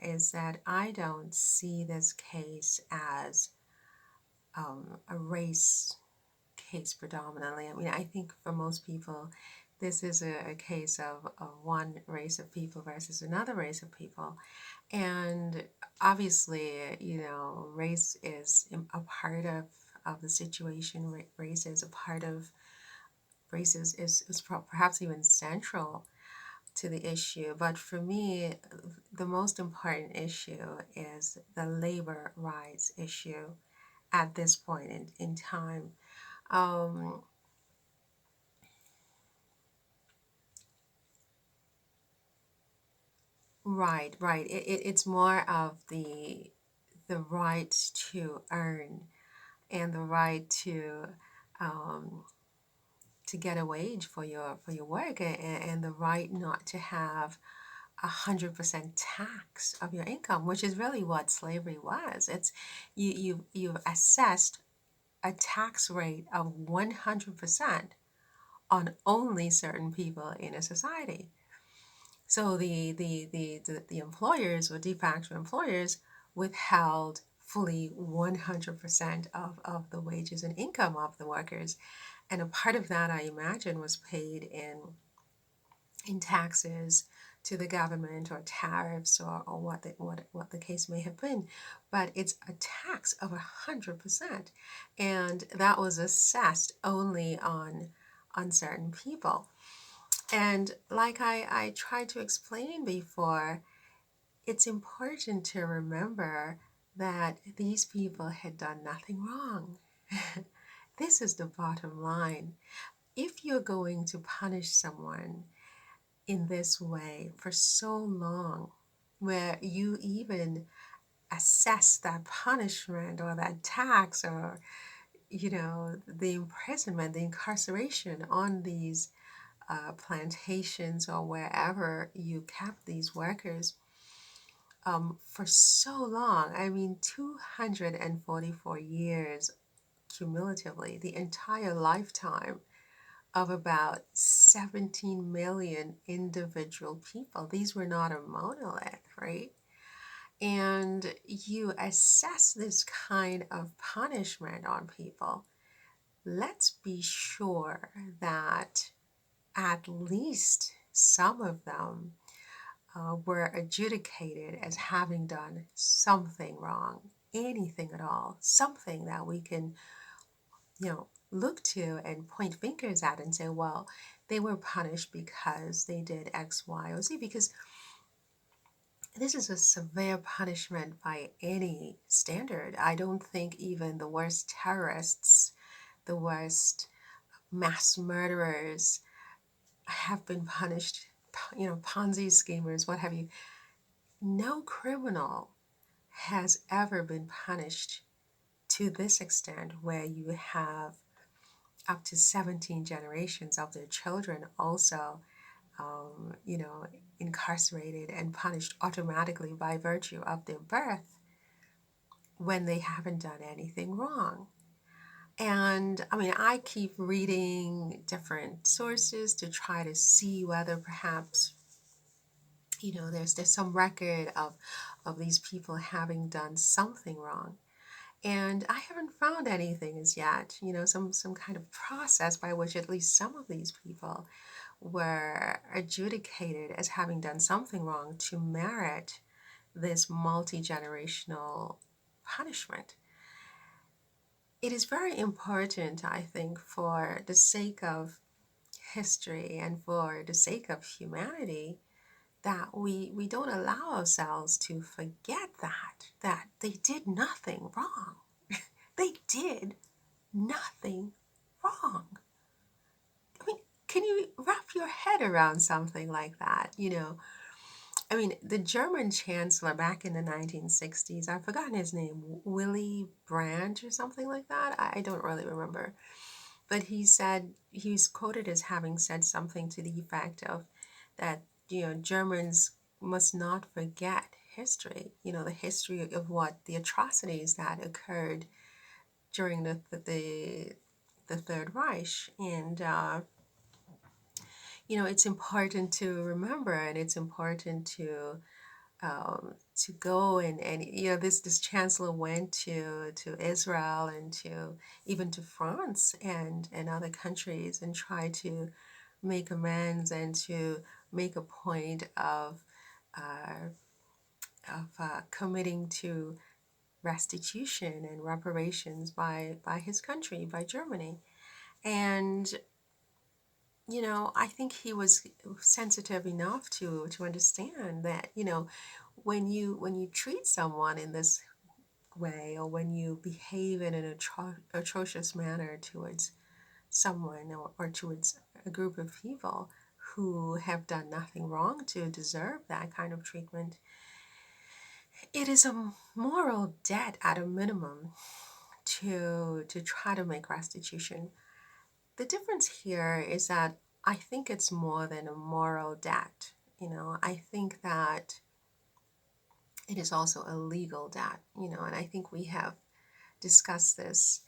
is that I don't see this case as a race case predominantly. I mean, I think for most people, this is a case of one race of people versus another race of people. And obviously, race is a part of the situation. Race is a part of, race is perhaps even central to the issue. But for me, the most important issue is the labor rights issue at this point in time. Um, right, right. It's more of the right to earn and the right um, to get a wage for your work, and the right not to have 100% tax of your income, which is really what slavery was. It's you've assessed a tax rate of 100% on only certain people in a society. So the employers or de facto employers withheld fully 100% of the wages and income of the workers. And a part of that, I imagine, was paid in taxes to the government or tariffs or what the case may have been. But it's a tax of 100%. And that was assessed only on certain people. And like I tried to explain before, it's important to remember that these people had done nothing wrong. This is the bottom line. If you're going to punish someone in this way for so long, where you even assess that punishment or that tax or, the imprisonment, the incarceration on these plantations or wherever you kept these workers for so long. I mean, 244 years cumulatively, the entire lifetime of about 17 million individual people. These were not a monolith, right? And you assess this kind of punishment on people. Let's be sure that at least some of them were adjudicated as having done something wrong, anything at all, something that we can, look to and point fingers at and say, well, they were punished because they did X, Y, or Z, because this is a severe punishment by any standard. I don't think even the worst terrorists, the worst mass murderers have been punished, Ponzi schemers, what have you. No criminal has ever been punished to this extent, where you have up to 17 generations of their children also, um, you know, incarcerated and punished automatically by virtue of their birth when they haven't done anything wrong. And I mean, I keep reading different sources to try to see whether perhaps, there's some record of these people having done something wrong. And I haven't found anything as yet, some kind of process by which at least some of these people were adjudicated as having done something wrong to merit this multi generational punishment. It is very important, I think, for the sake of history and for the sake of humanity, that we don't allow ourselves to forget that they did nothing wrong. They did nothing wrong. I mean, can you wrap your head around something like that? I mean, the German chancellor back in the 1960s, I've forgotten his name, Willy Brandt or something like that. I don't really remember. But he said, he was quoted as having said something to the effect of that, Germans must not forget history, the history of what the atrocities that occurred during the Third Reich. And, it's important to remember, and it's important to to go and this chancellor went to Israel and to even to France and other countries and try to make amends and to make a point uh, of committing to restitution and reparations by his country, by Germany. And I think he was sensitive enough to understand that, when you treat someone in this way, or when you behave in an atrocious manner towards someone, or towards a group of people who have done nothing wrong to deserve that kind of treatment, it is a moral debt at a minimum to try to make restitution. The difference here is that I think it's more than a moral debt. I think that it is also a legal debt, and I think we have discussed this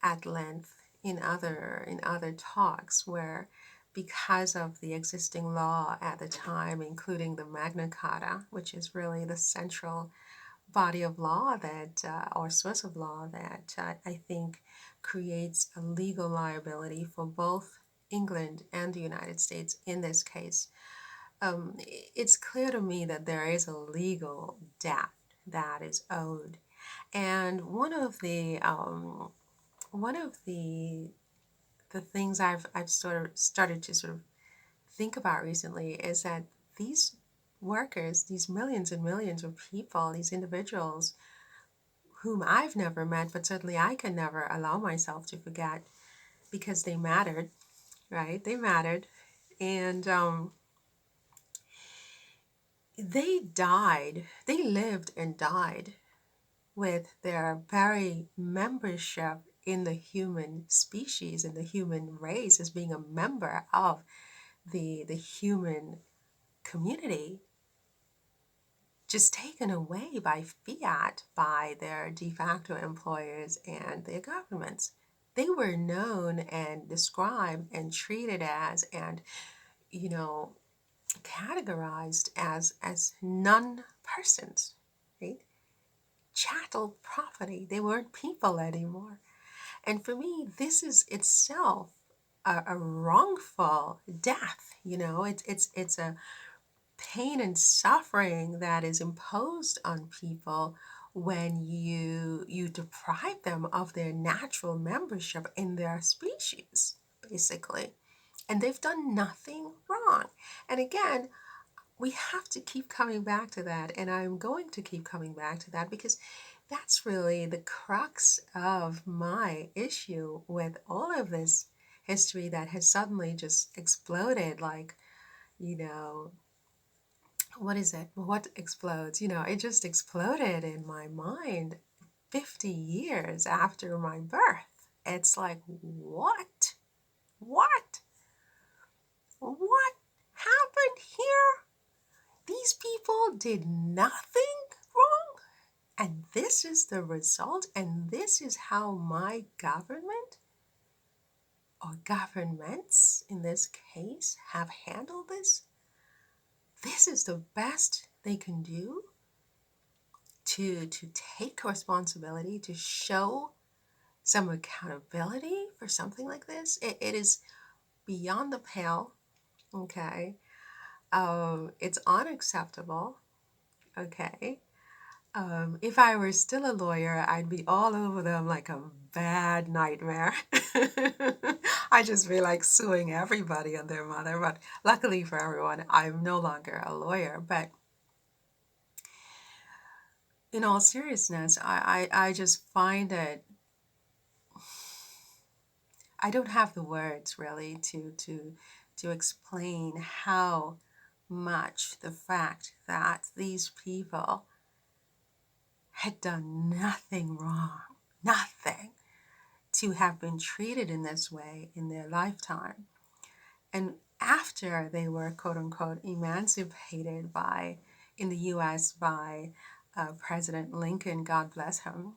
at length in other talks, where because of the existing law at the time, including the Magna Carta, which is really the central body of law that, or source of law that, I think creates a legal liability for both England and the United States in this case. It's clear to me that there is a legal debt that is owed, and one of the things I've sort of started to sort of think about recently is that these workers, these millions and millions of people, these individuals whom I've never met, but certainly I can never allow myself to forget, because they mattered, right? They mattered. And they lived and died with their very membership in the human species, in the human race, as being a member of the human community, just taken away by fiat, by their de facto employers and their governments. They were known and described and treated as, and you know categorized as non-persons, right? Chattel property. They weren't people anymore. And for me, this is itself a wrongful death. It's a pain and suffering that is imposed on people when you deprive them of their natural membership in their species, basically. And they've done nothing wrong. And again, we have to keep coming back to that, and I'm going to keep coming back to that, because that's really the crux of my issue with all of this history that has suddenly just exploded. Like, you know what is it? What explodes? It just exploded in my mind 50 years after my birth. It's like, what? What? What happened here? These people did nothing wrong, and this is the result, and this is how my government, or governments in this case, have handled this. This is the best they can do to take responsibility, to show some accountability for something like this. It is beyond the pale, okay? It's unacceptable, okay? If I were still a lawyer, I'd be all over them like a bad nightmare. I'd just be like suing everybody and their mother. But luckily for everyone, I'm no longer a lawyer. But in all seriousness, I just find it, I don't have the words really to explain how much the fact that these people had done nothing wrong, nothing, to have been treated in this way in their lifetime. And after they were quote unquote emancipated in the US by President Lincoln, God bless him,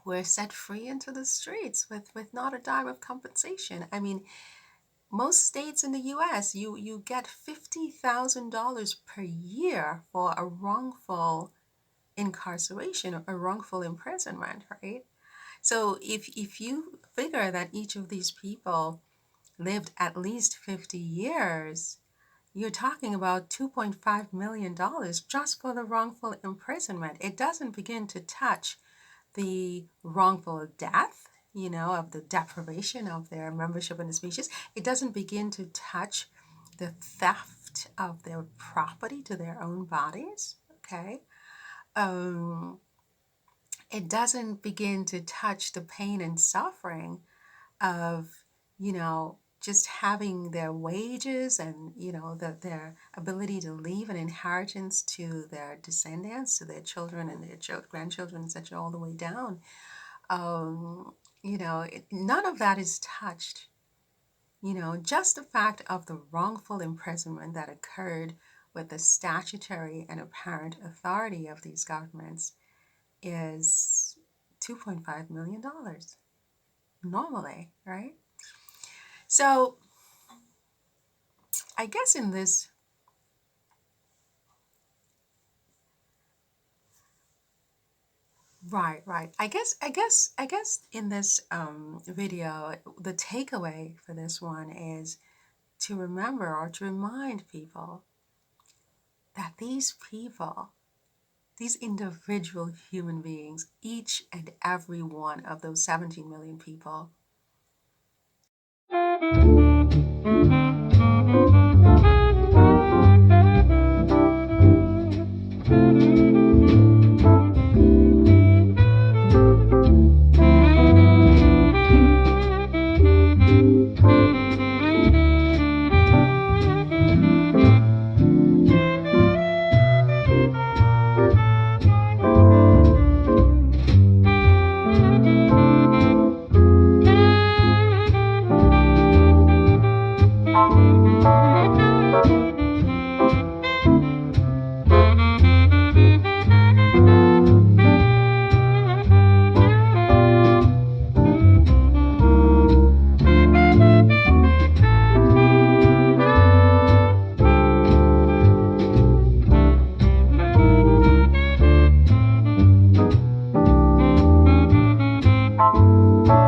were set free into the streets with not a dime of compensation. I mean, most states in the US, you get $50,000 per year for a wrongful incarceration or a wrongful imprisonment, right? So if you figure that each of these people lived at least 50 years, you're talking about $2.5 million just for the wrongful imprisonment. It doesn't begin to touch the wrongful death, of the deprivation of their membership in the species. It doesn't begin to touch the theft of their property to their own bodies, okay? Um, it doesn't begin to touch the pain and suffering of, just having their wages and, their ability to leave an inheritance to their descendants, to their children and their grandchildren, etc., all the way down. None of that is touched. Just the fact of the wrongful imprisonment that occurred with the statutory and apparent authority of these governments is $2.5 million normally, right? So I guess in this, right. I guess in this video, the takeaway for this one is to remember or to remind people that these people, these individual human beings, each and every one of those 17 million people